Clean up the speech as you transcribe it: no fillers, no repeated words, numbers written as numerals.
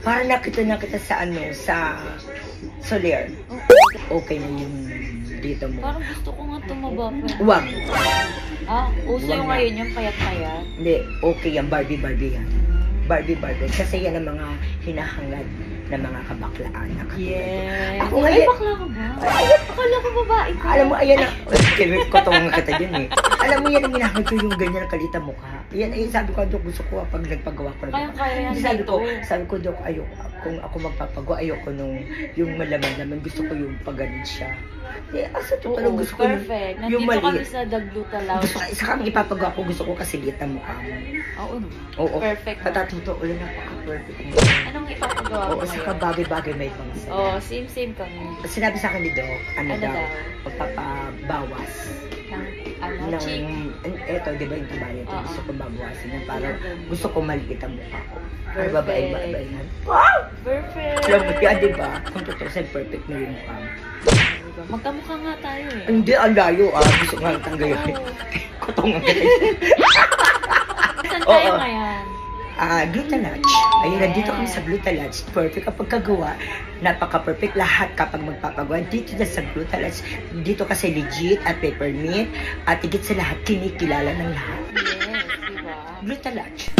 Parang nakita na kita sa ano, sa Soler. Okay na yung dito mo. Parang gusto ko nga tumaba pa. Wag. Ah, uso Wag yung na. ngayon yung payat-payat. Hindi, okay yan. Barbie yan. Barbie. Kasi yan ang mga hinahangad ng mga kabaklaan. Yes. Ako Ay, ngayon. bakla ka ba? Akala ko babae ka. Alam mo, ayan na. Kinwit ko itong kita dyan eh. Alam mo, yan ang hinahangad ko yung ganyan kalita mukha. Yan, sabi ko, Dok, gusto ko pag nagpagawa ko. Kaya yan Sabi ko, Dok, ayoko. Kung ako magpapagawa, ayoko nung yung malaman-laman. Gusto ko yung paganin siya. Eh, asa to talagang gusto ko perfect. yung Nandito kami maliit. sa Dagluta Lounge. Gusto ka, isa kang ipapagawa ko, gusto ko kasi liit ang mukha mo. Oo. Oo. Perfect. Patatuto, ulit napaka-perfect mo. Anong ipapagawa mo Oo, saka bagay-bagay may pangsa. Oo, same kami. Sinabi sa akin ni Doc, ano Ano daw, daw? magpapabawas. Ano, cheek? Eto, di ba yung tabari ito, Oo. gusto ko babawasin yan. Parang gusto ko maliit ang mukha ko. Ay, Perfect. babae yan. Wow! Perfect. Alam mo yan, di ba? Kung totoo sa'yo, perfect na yung mukha mo. Magkamukha nga tayo eh. Hindi, ang layo ah. Gusto nga itang gayon. Kutong nga gayon. Saan tayo ngayon? Glutalage. Ayun, nandito kami sa Glutalage. Perfect kapag kagawa. Napaka-perfect lahat kapag magpapagawa. Dito na sa Glutalage. Dito kasi legit at peppermint. At higit sa lahat, kinikilala ng lahat. Yes, diba? Glutalage.